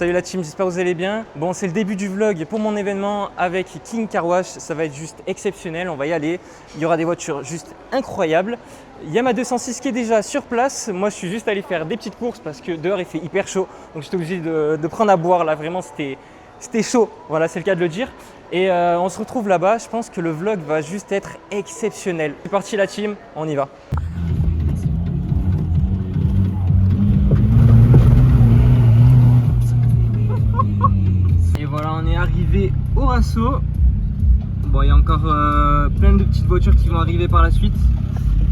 Salut la team, j'espère que vous allez bien. Bon, c'est le début du vlog pour mon événement avec King Car Wash. Ça va être juste exceptionnel, on va y aller. Il y aura des voitures juste incroyables. Il y a ma 206 qui est déjà sur place. Moi, je suis juste allé faire des petites courses parce que dehors, il fait hyper chaud. Donc, j'étais obligé de prendre à boire là. Vraiment, c'était chaud. Voilà, c'est le cas de le dire. Et on se retrouve là-bas. Je pense que le vlog va juste être exceptionnel. C'est parti la team, on y va. Et voilà, on est arrivé au Rasso. Bon, il y a encore plein de petites voitures qui vont arriver par la suite.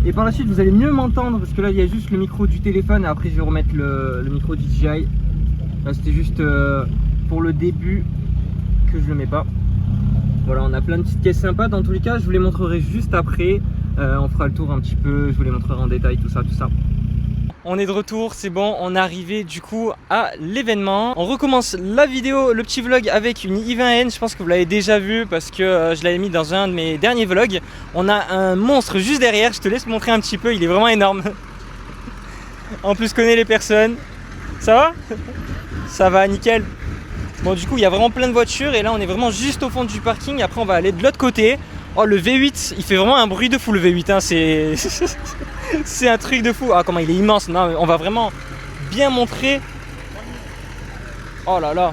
Et par la suite, vous allez mieux m'entendre parce que là, il y a juste le micro du téléphone et après, je vais remettre le micro DJI. Là, c'était juste pour le début que je le mets pas. Voilà, on a plein de petites caisses sympas. Dans tous les cas, je vous les montrerai juste après. On fera le tour un petit peu, je vous les montrerai en détail, tout ça, tout ça. On est de retour, c'est bon, on est arrivé du coup à l'événement. On recommence la vidéo, le petit vlog avec une i20N. Je pense que vous l'avez déjà vu parce que je l'avais mis dans un de mes derniers vlogs. On a un monstre juste derrière, je te laisse montrer un petit peu, il est vraiment énorme. En plus, je connais les personnes. Ça va? Ça va, nickel. Bon, du coup, il y a vraiment plein de voitures et là, on est vraiment juste au fond du parking. Après, on va aller de l'autre côté. Oh, le V8, il fait vraiment un bruit de fou, le V8, hein. C'est un truc de fou. Ah, comment il est immense. Non, on va vraiment bien montrer. Oh là là.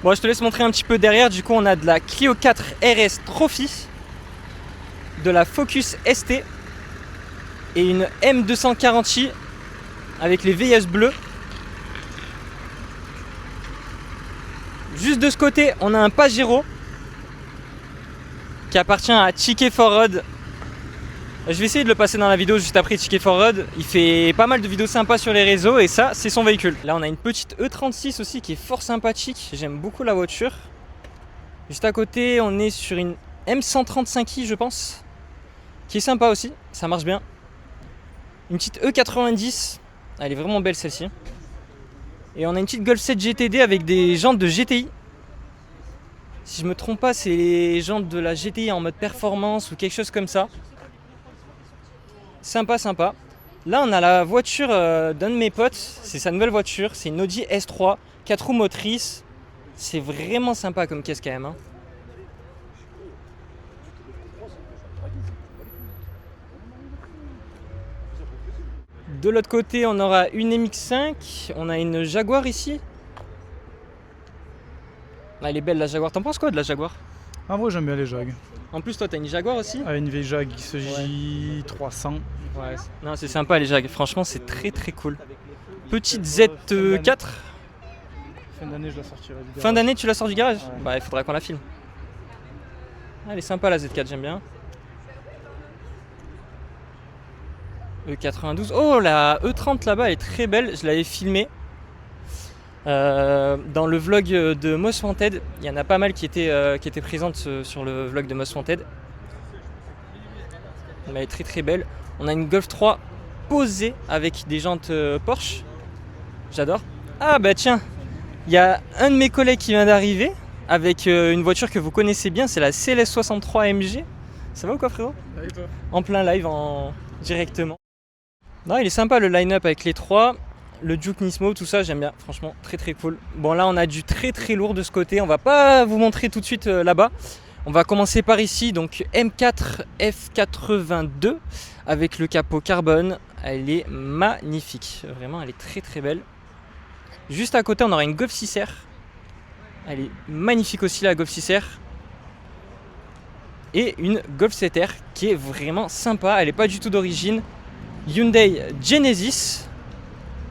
Bon, je te laisse montrer un petit peu derrière. Du coup, on a de la Clio 4 RS Trophy, de la Focus ST et une M240i avec les VS bleus. Juste de ce côté, on a un Pajero qui appartient à Chique for Road. Je vais essayer de le passer dans la vidéo juste après. Chique for Road, il fait pas mal de vidéos sympas sur les réseaux et ça, c'est son véhicule. Là, on a une petite E36 aussi qui est fort sympathique. J'aime beaucoup la voiture. Juste à côté, on est sur une M135i, je pense, qui est sympa aussi. Ça marche bien. Une petite E90. Elle est vraiment belle celle-ci. Et on a une petite Golf 7 GTD avec des jantes de GTI. Si je me trompe pas, c'est les jantes de la GTI en mode performance ou quelque chose comme ça. Sympa, sympa. Là, on a la voiture d'un de mes potes. C'est sa nouvelle voiture. C'est une Audi S3, 4 roues motrices. C'est vraiment sympa comme caisse quand même, hein. De l'autre côté, on aura une MX5. On a une Jaguar ici. Ah, elle est belle la Jaguar. T'en penses quoi de la Jaguar? En vrai, j'aime bien les Jags. En plus, toi, t'as une Jaguar aussi? Ah, une vieille Jag XJ 300. Ouais, non, c'est sympa les Jag. Franchement, c'est très très cool. Petite Z4. Fin d'année, je la sortirai du garage. Fin d'année, tu la sors du garage? Ouais. Bah, il faudra qu'on la filme. Ah, elle est sympa la Z4, j'aime bien. E92. Oh, la E30 là-bas, elle est très belle. Je l'avais filmée. Dans le vlog de Most Wanted, il y en a pas mal qui étaient présentes sur le vlog de Most Wanted. Elle est très très belle. On a une Golf 3 posée avec des jantes Porsche. J'adore. Ah bah tiens, il y a un de mes collègues qui vient d'arriver avec une voiture que vous connaissez bien, c'est la CLS63 AMG. Ça va ou quoi frérot? En plein live, directement. Non, il est sympa le line-up avec les trois. Le Juke Nismo, tout ça, j'aime bien. Franchement, très très cool. Bon, là, on a du très très lourd de ce côté. On va pas vous montrer tout de suite là-bas. On va commencer par ici. Donc, M4 F82 avec le capot carbone. Elle est magnifique. Vraiment, elle est très très belle. Juste à côté, on aura une Golf 6R. Elle est magnifique aussi, la Golf 6R. Et une Golf 7R qui est vraiment sympa. Elle n'est pas du tout d'origine. Hyundai Genesis.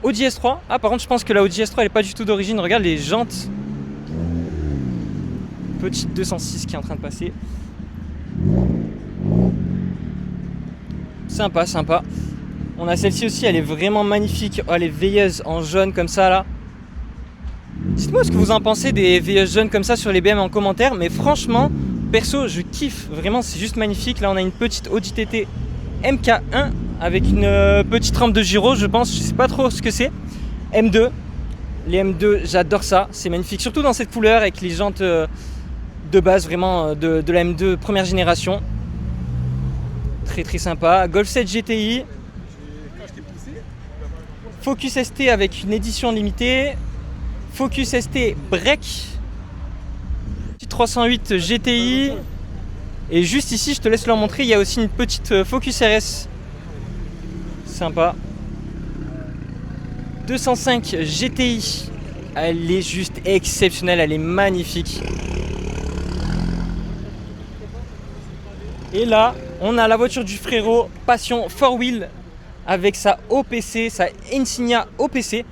Audi S3. Ah, par contre, je pense que la Audi S3 elle n'est pas du tout d'origine. Regarde les jantes. Petite 206 qui est en train de passer. Sympa, sympa. On a celle-ci aussi, elle est vraiment magnifique. Oh, elle est veilleuse en jaune comme ça là. Dites-moi ce que vous en pensez des veilleuses jaunes comme ça sur les BM en commentaire. Mais franchement, perso, je kiffe. Vraiment, c'est juste magnifique. Là, on a une petite Audi TT MK1 avec une petite rampe de gyro, je pense, je sais pas trop ce que c'est. M2, les M2, j'adore ça, c'est magnifique, surtout dans cette couleur avec les jantes de base vraiment de la M2 première génération. Très très sympa. Golf 7 GTI. Focus ST avec une édition limitée. Focus ST Break. 308 GTI. Et juste ici, je te laisse leur montrer, il y a aussi une petite Focus RS. Sympa. 205 GTI. Elle est juste exceptionnelle, elle est magnifique. Et là, on a la voiture du frérot Passion 4Wheel avec sa OPC, sa Insignia OPC.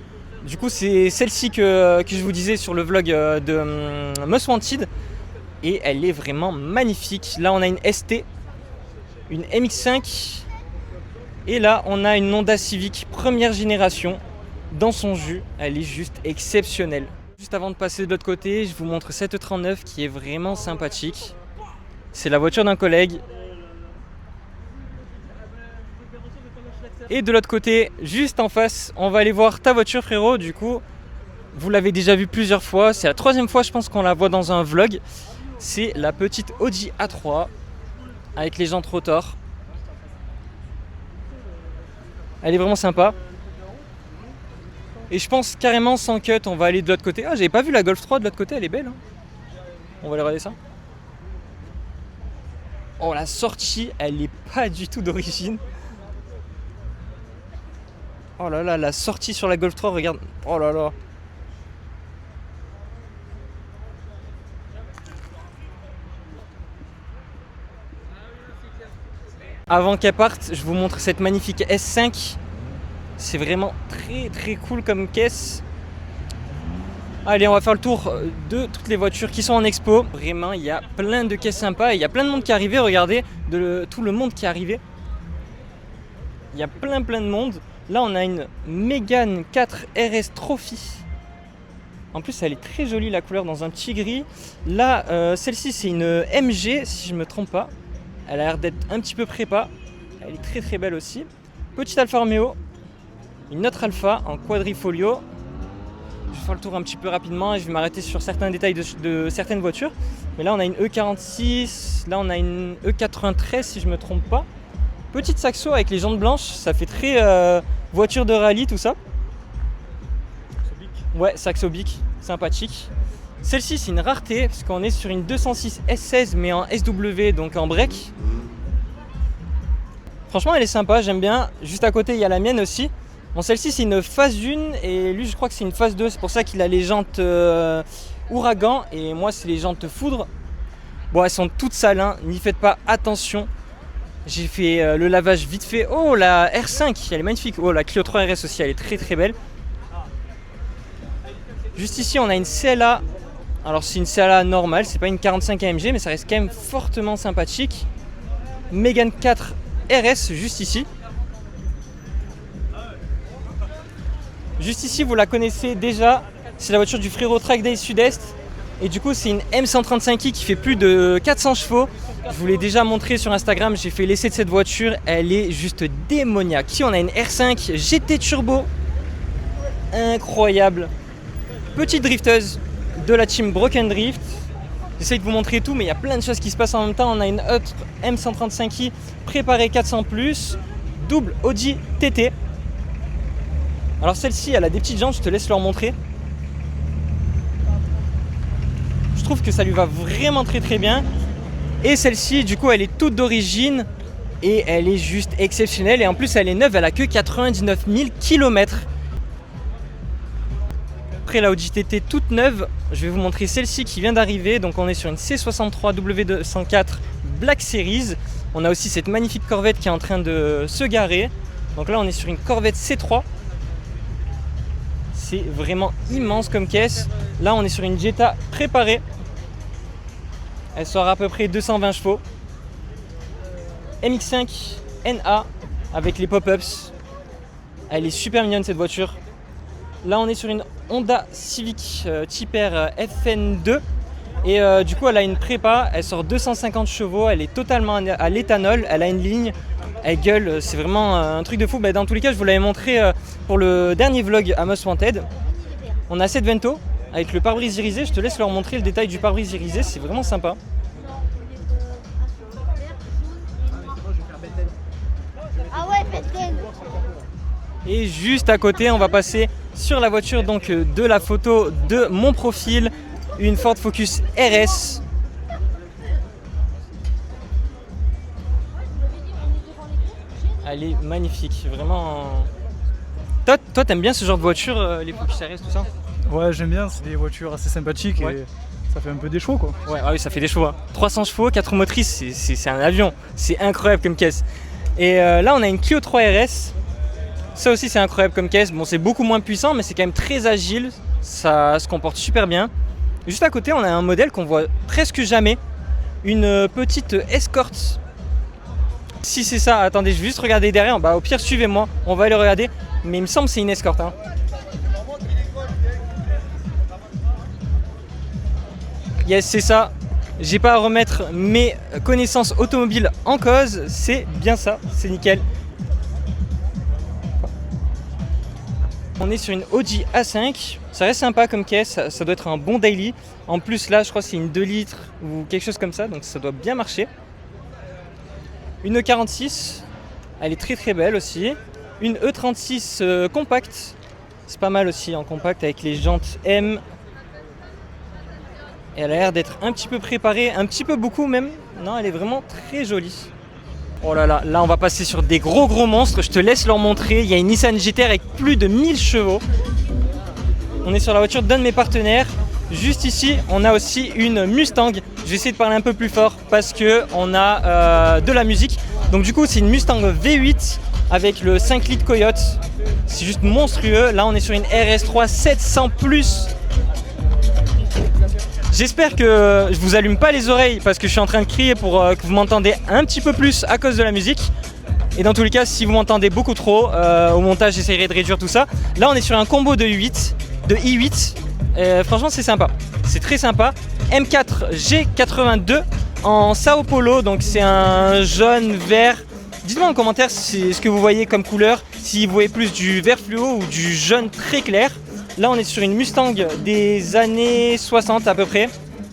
Du coup, c'est celle-ci que je vous disais sur le vlog de Most Wanted. Et elle est vraiment magnifique. Là, on a une ST, une MX5. Et là, on a une Honda Civic première génération dans son jus. Elle est juste exceptionnelle. Juste avant de passer de l'autre côté, je vous montre cette 39 qui est vraiment sympathique. C'est la voiture d'un collègue. Et de l'autre côté, juste en face, on va aller voir ta voiture, frérot. Du coup, vous l'avez déjà vue plusieurs fois. C'est la troisième fois, je pense, qu'on la voit dans un vlog. C'est la petite Audi A3 avec les jantes rotor. Elle est vraiment sympa. Et je pense carrément sans cut, on va aller de l'autre côté. Ah, j'avais pas vu la Golf 3 de l'autre côté, elle est belle. Hein. On va aller regarder ça. Oh, la sortie, elle est pas du tout d'origine. Oh là là, la sortie sur la Golf 3, regarde. Oh là là. Avant qu'elle parte, je vous montre cette magnifique S5. C'est vraiment très très cool comme caisse. Allez, on va faire le tour de toutes les voitures qui sont en expo. Vraiment, il y a plein de caisses sympas. Il y a plein de monde qui est arrivé. Regardez, tout le monde qui est arrivé. Il y a plein de monde. Là, on a une Mégane 4 RS Trophy. En plus, elle est très jolie, la couleur, dans un petit gris. Là, celle-ci, c'est une MG, si je ne me trompe pas. Elle a l'air d'être un petit peu prépa. Elle est très très belle aussi. Petite Alfa Romeo. Une autre Alfa en quadrifolio. Je vais faire le tour un petit peu rapidement et je vais m'arrêter sur certains détails de certaines voitures. Mais là, on a une E46. Là, on a une E93, si je ne me trompe pas. Petite Saxo avec les jantes blanches. Ça fait très voiture de rallye, tout ça. Ouais, Saxo Bic. Sympathique. Celle-ci, c'est une rareté, parce qu'on est sur une 206 S16, mais en SW, donc en break. Franchement, elle est sympa, j'aime bien. Juste à côté, il y a la mienne aussi. Bon, celle-ci, c'est une phase 1, et lui, je crois que c'est une phase 2. C'est pour ça qu'il a les jantes ouragan, et moi, c'est les jantes foudre. Bon, elles sont toutes sales, hein. N'y faites pas attention. J'ai fait le lavage vite fait. Oh, la R5, elle est magnifique. Oh, la Clio 3 RS aussi, elle est très très belle. Juste ici, on a une CLA. Alors c'est une CLA normale, c'est pas une 45 AMG, mais ça reste quand même fortement sympathique. Mégane 4 RS, juste ici. Juste ici, vous la connaissez déjà, c'est la voiture du frérot Trackday Sud-Est. Et du coup, c'est une M135i qui fait plus de 400 chevaux. Je vous l'ai déjà montré sur Instagram, j'ai fait l'essai de cette voiture, elle est juste démoniaque. Ici, on a une R5 GT Turbo, incroyable. Petite drifteuse de la team Broken Drift. J'essaye de vous montrer tout, mais il y a plein de choses qui se passent en même temps. On a une autre M135i préparée 400+, double Audi TT. Alors celle-ci, elle a des petites jantes, je te laisse leur montrer. Je trouve que ça lui va vraiment très très bien. Et celle-ci, du coup, elle est toute d'origine et elle est juste exceptionnelle. Et en plus, elle est neuve, elle a que 99 000 km. Après la Audi TT toute neuve, je vais vous montrer celle-ci qui vient d'arriver. Donc on est sur une C63 W204 Black Series. On a aussi cette magnifique Corvette qui est en train de se garer. Donc là on est sur une Corvette C3. C'est vraiment immense comme caisse. Là on est sur une Jetta préparée. Elle sera à peu près 220 chevaux. MX5 NA avec les pop-ups. Elle est super mignonne cette voiture. Là on est sur une Honda Civic Type R FN2 et du coup elle a une prépa, elle sort 250 chevaux, elle est totalement à l'éthanol, elle a une ligne, elle gueule, c'est vraiment un truc de fou. Bah, dans tous les cas je vous l'avais montré pour le dernier vlog à Most Wanted. On a cette Vento avec le pare-brise irisé, je te laisse leur montrer le détail du pare-brise irisé, c'est vraiment sympa. Ah ouais, Bethel. Et juste à côté, on va passer sur la voiture donc de la photo de mon profil, une Ford Focus RS. Elle est magnifique, vraiment. Toi, t'aimes bien ce genre de voiture, les Focus RS, tout ça? Ouais, j'aime bien, c'est des voitures assez sympathiques Ouais. et ça fait un peu des chevaux quoi. Ouais, ah oui, ça fait des chevaux. Hein. 300 chevaux, 4 roues motrices, c'est un avion. C'est incroyable comme caisse. Et là, on a une Clio 3 RS. Ça aussi, c'est incroyable comme caisse. Bon, c'est beaucoup moins puissant, mais c'est quand même très agile. Ça se comporte super bien. Juste à côté, on a un modèle qu'on voit presque jamais. Une petite Escort. Si c'est ça, attendez, je vais juste regarder derrière. Bah, au pire, suivez-moi. On va aller regarder. Mais il me semble que c'est une Escort. Hein. Yes, c'est ça. J'ai pas à remettre mes connaissances automobiles en cause. C'est bien ça. C'est nickel. On est sur une Audi A5. Ça reste sympa comme caisse. Ça doit être un bon daily. En plus, là, je crois que c'est une 2 litres ou quelque chose comme ça. Donc, ça doit bien marcher. Une E46. Elle est très très belle aussi. Une E36 compacte. C'est pas mal aussi en compact avec les jantes M. Et elle a l'air d'être un petit peu préparée, un petit peu beaucoup même. Non, elle est vraiment très jolie. Oh là là, là on va passer sur des gros monstres. Je te laisse leur montrer. Il y a une Nissan GT-R avec plus de 1000 chevaux. On est sur la voiture d'un de mes partenaires. Juste ici, on a aussi une Mustang. Je vais essayer de parler un peu plus fort parce qu'on a de la musique. Donc du coup, c'est une Mustang V8 avec le 5 litres Coyote. C'est juste monstrueux. Là, on est sur une RS3 700+. J'espère que je vous allume pas les oreilles parce que je suis en train de crier pour que vous m'entendez un petit peu plus à cause de la musique. Et dans tous les cas, si vous m'entendez beaucoup trop, au montage, j'essaierai de réduire tout ça. Là, on est sur un combo de i8. Franchement, c'est sympa. C'est très sympa. M4 G82 en Sao Paulo. Donc, c'est un jaune vert. Dites-moi en commentaire ce que vous voyez comme couleur. Si vous voyez plus du vert fluo ou du jaune très clair. Là, on est sur une Mustang des années 60 à peu près.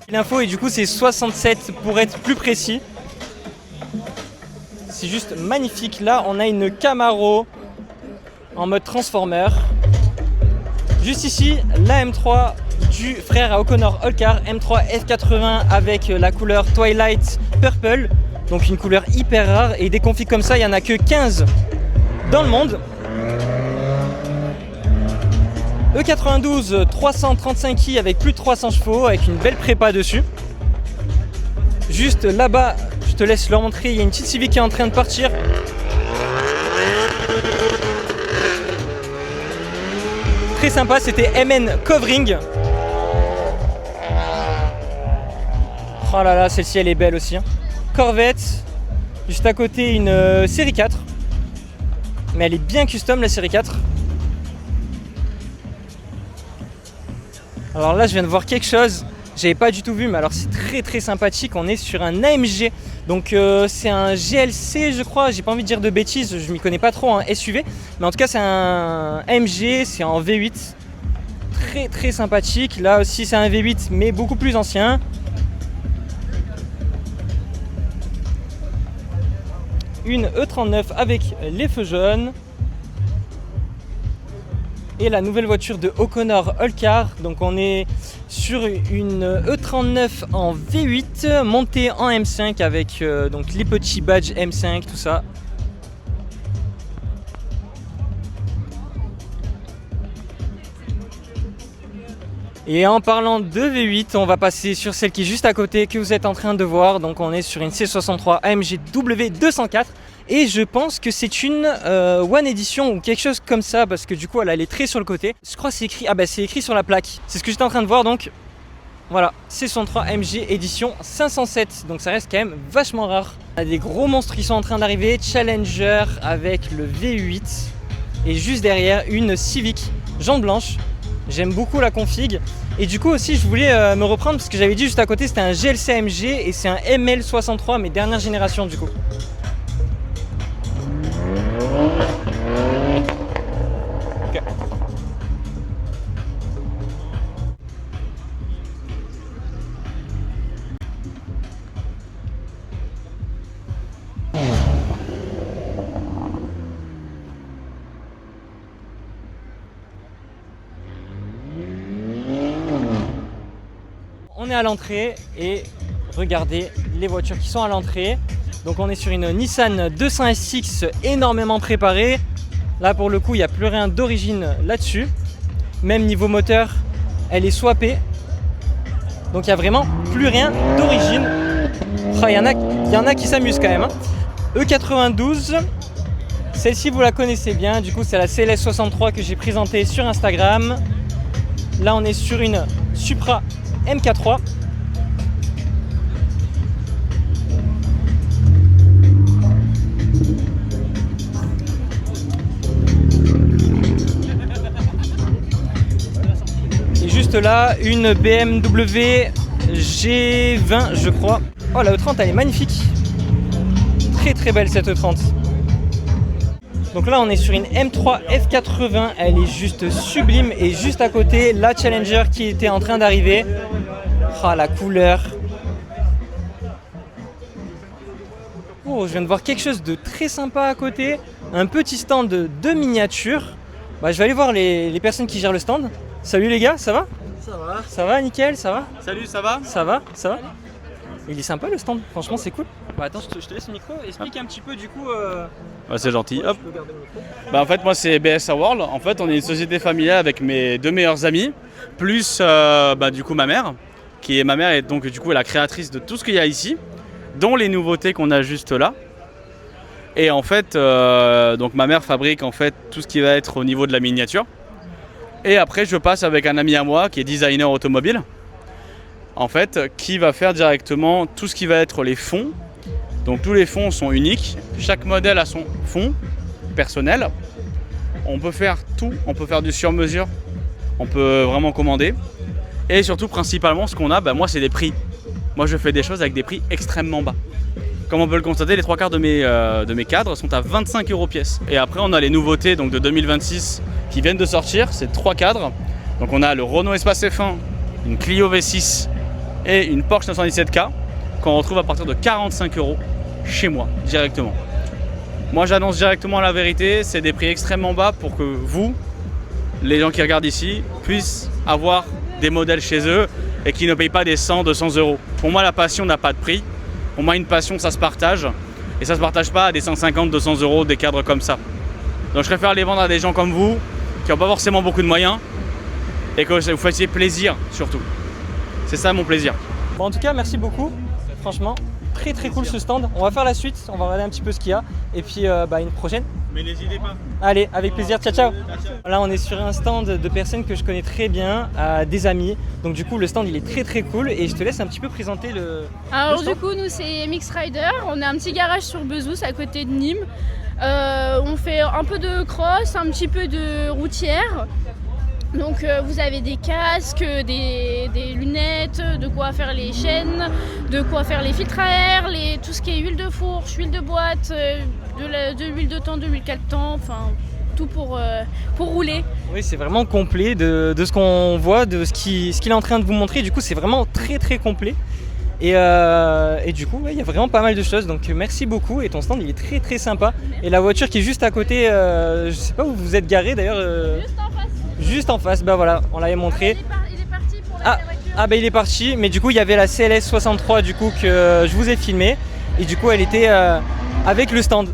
L'info et du coup, c'est 67 pour être plus précis. C'est juste magnifique. Là, on a une Camaro en mode Transformer. Juste ici, la M3 du frère à O'Connor All-Car, M3 F80 avec la couleur Twilight Purple. Donc une couleur hyper rare et des configs comme ça, il n'y en a que 15 dans le monde. E92 335i avec plus de 300 chevaux avec une belle prépa dessus. Juste là-bas, je te laisse leur montrer, il y a une petite Civic qui est en train de partir. Très sympa, c'était MN Covering. Oh là là, celle-ci elle est belle aussi. Hein. Corvette, juste à côté une série 4. Mais elle est bien custom la série 4. Alors là, je viens de voir quelque chose, j'avais pas du tout vu, mais alors c'est très sympathique. On est sur un AMG, donc c'est un GLC, je crois. J'ai pas envie de dire de bêtises, je m'y connais pas trop en SUV, mais en tout cas, c'est un AMG, c'est en V8, très sympathique. Là aussi, c'est un V8, mais beaucoup plus ancien. Une E39 avec les feux jaunes. Et la nouvelle voiture de O'Connor All-Car. Donc on est sur une E39 en V8 montée en M5 avec donc les petits badges M5, tout ça. Et en parlant de V8, on va passer sur celle qui est juste à côté que vous êtes en train de voir. Donc on est sur une C63 AMG W204. Et je pense que c'est une One Edition ou quelque chose comme ça parce que du coup elle a les traits sur le côté. Je crois que c'est écrit, c'est écrit sur la plaque. C'est ce que j'étais en train de voir donc. Voilà, C63 AMG édition 507. Donc ça reste quand même vachement rare. On a des gros monstres qui sont en train d'arriver. Challenger avec le V8. Et juste derrière une Civic jante blanche. J'aime beaucoup la config. Et du coup aussi je voulais me reprendre parce que j'avais dit juste à côté c'était un GLC AMG et c'est un ML63 mais dernière génération du coup. Okay. est à l'entrée et regardez les voitures qui sont à l'entrée. Donc on est sur une Nissan 200 SX énormément préparée. Là pour le coup il n'y a plus rien d'origine là-dessus. Même niveau moteur, elle est swappée. Donc il n'y a vraiment plus rien d'origine. Il y en a qui s'amusent quand même. E92, celle-ci vous la connaissez bien. Du coup c'est la CLS 63 que j'ai présentée sur Instagram. Là on est sur une Supra MK3. Et juste là, une BMW G20 je crois. Oh la E30 elle est magnifique. Très très belle cette E30. Donc là on est sur une M3 F80, elle est juste sublime et juste à côté la Challenger qui était en train d'arriver. Ah la couleur. Oh je viens de voir quelque chose de très sympa à côté, un petit stand de miniatures. Bah, je vais aller voir les personnes qui gèrent le stand. Salut les gars, ça va? Ça va. Ça va nickel, ça va? Salut, ça va? Ça va? Ça va? Il est sympa le stand, franchement c'est cool. Bah attends, je te laisse le micro, explique un petit peu du coup. Ouais, c'est gentil. Ouais, Hop. je peux garder le micro. Bah, en fait, moi, c'est BSA World. En fait, on est une société familiale avec mes deux meilleurs amis, plus du coup ma mère, qui est ma mère et donc du coup la créatrice de tout ce qu'il y a ici, dont les nouveautés qu'on a juste là. Et en fait, donc ma mère fabrique en fait tout ce qui va être au niveau de la miniature. Et après, je passe avec un ami à moi qui est designer automobile, en fait, qui va faire directement tout ce qui va être les fonds. Donc tous les fonds sont uniques, chaque modèle a son fond personnel. On peut faire tout, on peut faire du sur-mesure, on peut vraiment commander. Et surtout, principalement, ce qu'on a, moi c'est des prix. Moi je fais des choses avec des prix extrêmement bas. Comme on peut le constater, les trois quarts de mes cadres sont à 25 € pièce. Et après on a les nouveautés donc, de 2026 qui viennent de sortir, c'est 3 cadres. Donc on a le Renault Espace F1, une Clio V6 et une Porsche 917K qu'on retrouve à partir de 45 € chez moi, directement. Moi j'annonce directement la vérité, c'est des prix extrêmement bas pour que vous, les gens qui regardent ici, puissent avoir des modèles chez eux et qui ne payent pas des 100, 200 €. Pour moi la passion n'a pas de prix, pour moi une passion ça se partage et ça se partage pas à des 150, 200 € des cadres comme ça. Donc je préfère les vendre à des gens comme vous qui n'ont pas forcément beaucoup de moyens et que vous fassiez plaisir surtout. C'est ça mon plaisir. Bon, en tout cas, merci beaucoup. Franchement, très très cool ce stand. On va faire la suite, on va regarder un petit peu ce qu'il y a. Et puis une prochaine. Mais n'hésitez pas. Allez, avec plaisir. Ciao, ciao. Là, on est sur un stand de personnes que je connais très bien, des amis. Donc du coup, le stand il est très très cool. Et je te laisse un petit peu présenter le. Alors du coup, nous c'est MX Rider. On a un petit garage sur Bezous à côté de Nîmes. On fait un peu de cross, un petit peu de routière. Donc vous avez des casques, des lunettes, de quoi faire les chaînes, de quoi faire les filtres à air, tout ce qui est huile de fourche, huile de boîte, de l'huile de temps, de l'huile temps, enfin tout pour rouler. Oui, c'est vraiment complet de ce qu'on voit, de ce qu'il est en train de vous montrer. Du coup, c'est vraiment très très complet. Et du coup, il y a vraiment pas mal de choses. Donc merci beaucoup. Et ton stand, il est très très sympa. Et la voiture qui est juste à côté, je sais pas où vous êtes garé d'ailleurs. Juste en face. Juste en face, bah voilà, on l'avait montré. Il est parti pour la voiture. Ah bah il est parti, mais du coup il y avait la CLS 63 du coup que je vous ai filmé. Et du coup elle était avec le stand.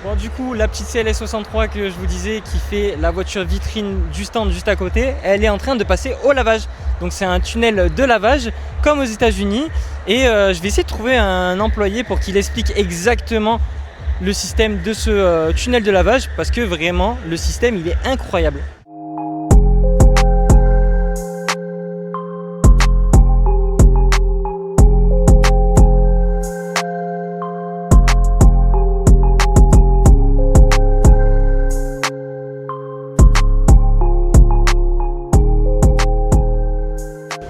Bon du coup la petite CLS 63 que je vous disais qui fait la voiture vitrine du stand juste à côté, elle est en train de passer au lavage. Donc c'est un tunnel de lavage comme aux États-Unis. Et je vais essayer de trouver un employé pour qu'il explique exactement le système de ce tunnel de lavage. Parce que vraiment le système il est incroyable.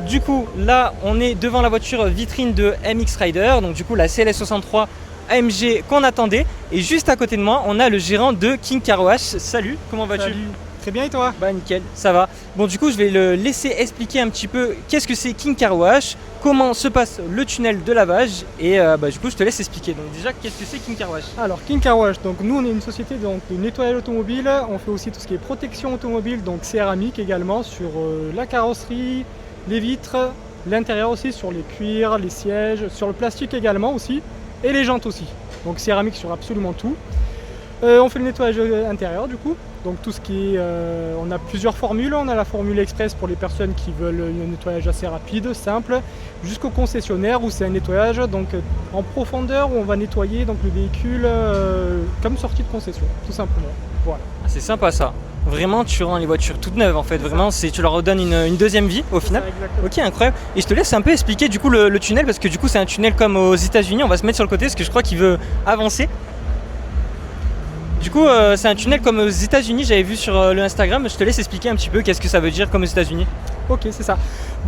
Du coup, là, on est devant la voiture vitrine de MX Rider, donc du coup la CLS 63 AMG qu'on attendait. Et juste à côté de moi, on a le gérant de King Car Wash. Salut, comment vas-tu? Salut. Très bien et toi? Bah nickel, ça va. Bon du coup, je vais le laisser expliquer un petit peu qu'est-ce que c'est King Car Wash, comment se passe le tunnel de lavage et du coup, je te laisse expliquer. Donc déjà, qu'est-ce que c'est King Car Wash? Alors King Car Wash, donc nous on est une société de nettoyage automobile, on fait aussi tout ce qui est protection automobile, donc céramique également sur la carrosserie, les vitres, l'intérieur aussi, sur les cuirs, les sièges, sur le plastique également aussi, et les jantes aussi. Donc céramique sur absolument tout. On fait le nettoyage intérieur du coup, donc tout ce qui est, on a plusieurs formules, on a la formule express pour les personnes qui veulent un nettoyage assez rapide, simple, jusqu'au concessionnaire où c'est un nettoyage donc en profondeur où on va nettoyer donc le véhicule comme sortie de concession, tout simplement. Voilà. Ah, c'est sympa ça. Vraiment, tu rends les voitures toutes neuves en fait. Vraiment, tu leur redonnes une deuxième vie au final. Ok, incroyable. Et je te laisse un peu expliquer du coup le tunnel parce que du coup c'est un tunnel comme aux États-Unis. On va se mettre sur le côté parce que je crois qu'il veut avancer. Du coup, c'est un tunnel comme aux États-Unis. J'avais vu sur le Instagram. Je te laisse expliquer un petit peu qu'est-ce que ça veut dire comme aux États-Unis. Ok, c'est ça.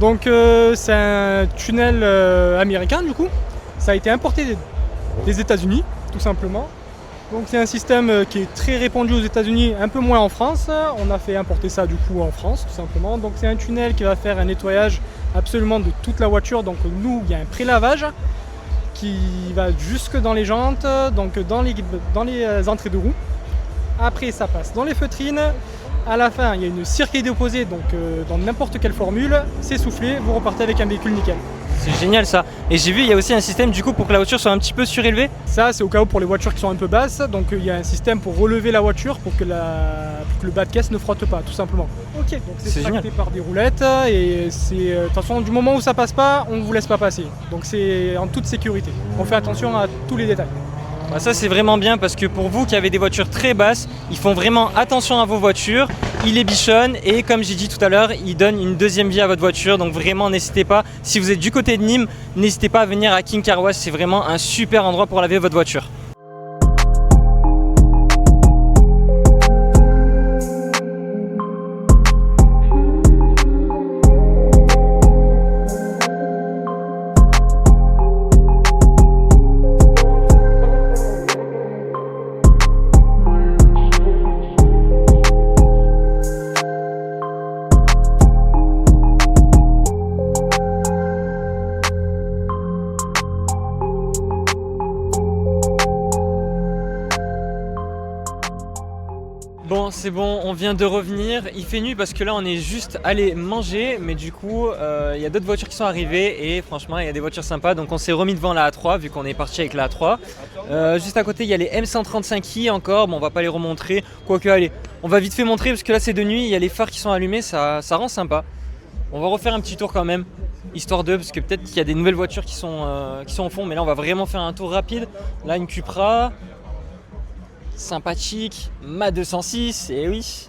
Donc c'est un tunnel américain du coup. Ça a été importé des États-Unis, tout simplement. Donc c'est un système qui est très répandu aux États-Unis, un peu moins en France. On a fait importer ça du coup en France, tout simplement. Donc c'est un tunnel qui va faire un nettoyage absolument de toute la voiture. Donc nous, il y a un pré-lavage qui va jusque dans les jantes, donc dans les entrées de roues. Après ça passe dans les feutrines. À la fin, il y a une cire qui est déposée, donc dans n'importe quelle formule, c'est soufflé, vous repartez avec un véhicule nickel. C'est génial ça. Et j'ai vu, il y a aussi un système du coup pour que la voiture soit un petit peu surélevée. Ça, c'est au cas où pour les voitures qui sont un peu basses. Donc il y a un système pour relever la voiture pour que le bas de caisse ne frotte pas, tout simplement. Ok, donc c'est génial. tracté par des roulettes et c'est de toute façon du moment où ça passe pas, on ne vous laisse pas passer. Donc c'est en toute sécurité. On fait attention à tous les détails. Bah ça c'est vraiment bien parce que pour vous qui avez des voitures très basses, ils font vraiment attention à vos voitures, ils les bichonnent et comme j'ai dit tout à l'heure, ils donnent une deuxième vie à votre voiture. Donc vraiment n'hésitez pas, si vous êtes du côté de Nîmes, n'hésitez pas à venir à King Car Wash, c'est vraiment un super endroit pour laver votre voiture. Bon, c'est bon, on vient de revenir. Il fait nuit parce que là on est juste allé manger, mais du coup il y a d'autres voitures qui sont arrivées et franchement il y a des voitures sympas, donc on s'est remis devant la A3 vu qu'on est parti avec la A3. Juste à côté il y a les M135i encore, bon on va pas les remontrer, quoique allez, on va vite fait montrer parce que là c'est de nuit, il y a les phares qui sont allumés, ça rend sympa. On va refaire un petit tour quand même, histoire de, parce que peut-être qu'il y a des nouvelles voitures qui sont au fond, mais là on va vraiment faire un tour rapide. Là une Cupra. Sympathique, ma 206, et oui,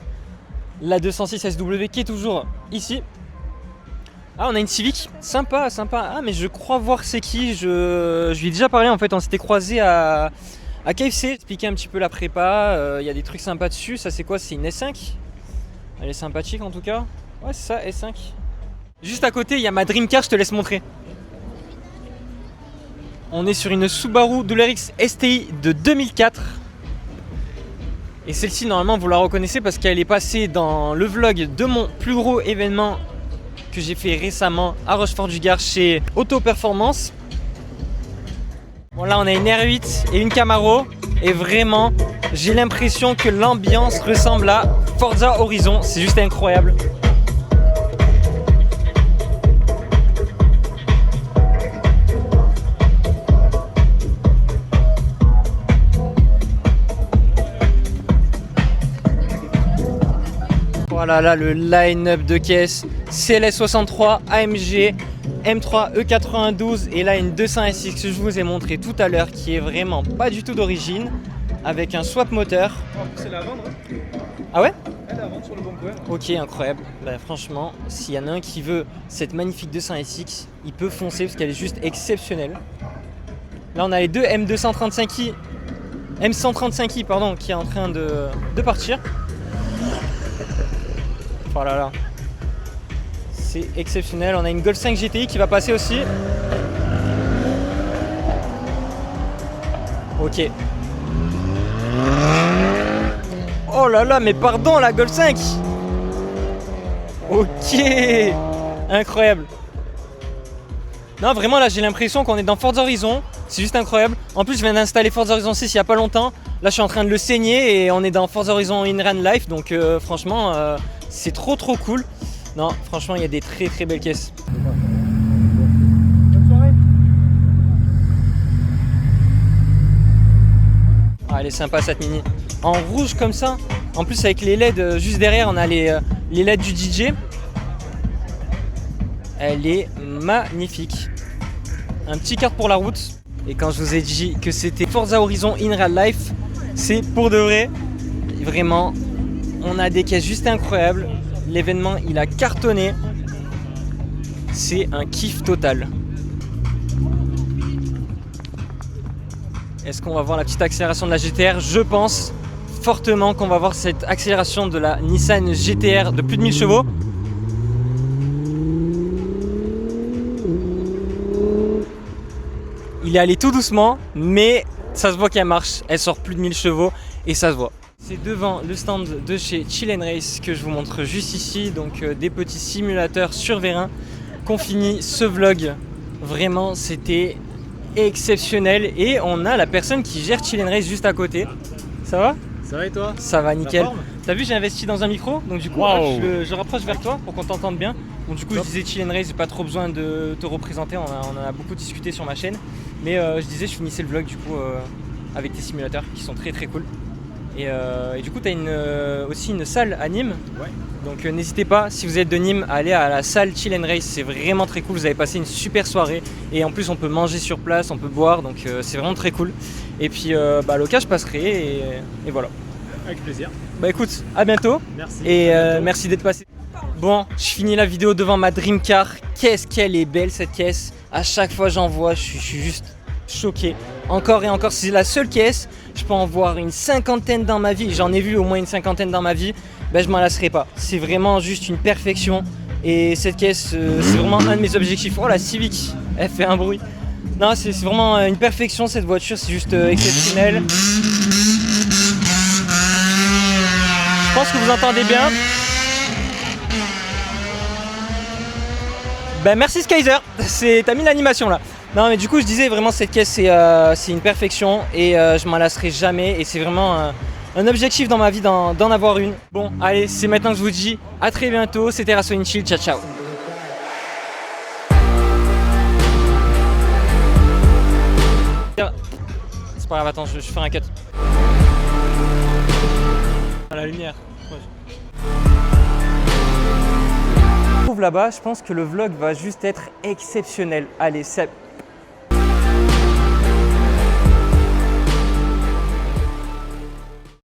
la 206 SW qui est toujours ici. Ah, on a une Civic, sympa. Ah, mais je crois voir c'est qui, je lui ai déjà parlé en fait, on s'était croisé à KFC, expliquer un petit peu la prépa, il y a des trucs sympas dessus. Ça c'est quoi, c'est une S5? Elle est sympathique en tout cas. Ouais c'est ça, S5. Juste à côté il y a ma Dream Car, je te laisse montrer. On est sur une Subaru WRX STI de 2004. Et celle-ci normalement vous la reconnaissez parce qu'elle est passée dans le vlog de mon plus gros événement que j'ai fait récemment à Rochefort-du-Gard chez Auto Performance. Bon là on a une R8 et une Camaro et vraiment j'ai l'impression que l'ambiance ressemble à Forza Horizon, c'est juste incroyable. Voilà là le line-up de caisse, CLS63, AMG, M3 E92 et là une 200 SX que je vous ai montré tout à l'heure qui est vraiment pas du tout d'origine avec un swap moteur. C'est la vendre. Ah ouais? Elle est à vendre sur le bon coin. Ok, incroyable. Bah, franchement, s'il y en a un qui veut cette magnifique 200 SX, il peut foncer parce qu'elle est juste exceptionnelle. Là on a les deux M135i pardon, qui est en train de partir. Oh là là, c'est exceptionnel. On a une Golf 5 GTI qui va passer aussi. Ok. Oh là là, mais pardon, la Golf 5. Ok. Incroyable. Non, vraiment, là, j'ai l'impression qu'on est dans Forza Horizon. C'est juste incroyable. En plus, je viens d'installer Forza Horizon 6 il n'y a pas longtemps. Là, je suis en train de le saigner et on est dans Forza Horizon In Real Life. Donc, franchement, c'est trop cool. Non, franchement, il y a des très belles caisses. elle est sympa cette Mini. En rouge comme ça. En plus avec les LED juste derrière, on a les LED du DJ. Elle est magnifique. Un petit carte pour la route. Et quand je vous ai dit que c'était Forza Horizon in real life, c'est pour de vrai. Vraiment, on a des caisses juste incroyables. L'événement, il a cartonné. C'est un kiff total. Est-ce qu'on va voir la petite accélération de la GTR? Je pense fortement qu'on va voir cette accélération de la Nissan GTR de plus de 1000 chevaux. Il est allé tout doucement, mais ça se voit qu'elle marche. Elle sort plus de 1000 chevaux et ça se voit. C'est devant le stand de chez Chill & Race que je vous montre juste ici. Donc des petits simulateurs sur vérin qu'on finit ce vlog. Vraiment, c'était exceptionnel. Et on a la personne qui gère Chill & Race juste à côté. Ça va? Ça va et toi? Ça va nickel. T'as vu, j'ai investi dans un micro, donc du coup je rapproche vers toi pour qu'on t'entende bien. Donc du coup je disais Chill & Race, j'ai pas trop besoin de te représenter, on en a beaucoup discuté sur ma chaîne. Mais je disais, je finissais le vlog du coup avec tes simulateurs qui sont très très cool. Et du coup t'as aussi une salle à Nîmes. Ouais. Donc n'hésitez pas, si vous êtes de Nîmes, à aller à la salle Chill & Race, c'est vraiment très cool. Vous avez passé une super soirée et en plus on peut manger sur place, on peut boire, donc c'est vraiment très cool. Et puis à l'occasion je passerai et voilà. Avec plaisir. Bah écoute, à bientôt. Merci. Et merci d'être passé. Bon, je finis la vidéo devant ma Dream Car. Qu'est-ce qu'elle est belle cette caisse. À chaque fois j'en vois, je suis juste choqué. Encore et encore, c'est la seule caisse. Je peux en voir une cinquantaine dans ma vie. J'en ai vu au moins une cinquantaine dans ma vie. Ben, je m'en lasserai pas. C'est vraiment juste une perfection. Et cette caisse, c'est vraiment un de mes objectifs. Oh la Civic, elle fait un bruit. Non, c'est vraiment une perfection cette voiture. C'est juste exceptionnel. Je pense que vous entendez bien. Ben merci Skyzer, t'as mis l'animation là. Non mais du coup je disais vraiment cette caisse c'est une perfection et je m'en lasserai jamais et c'est vraiment un objectif dans ma vie d'en avoir une. Bon allez, c'est maintenant que je vous dis à très bientôt, c'était Rasso in Chill, ciao ciao. C'est pas grave, attends, je fais un cut. À la lumière. Là-bas, je pense que le vlog va juste être exceptionnel. Allez, c'est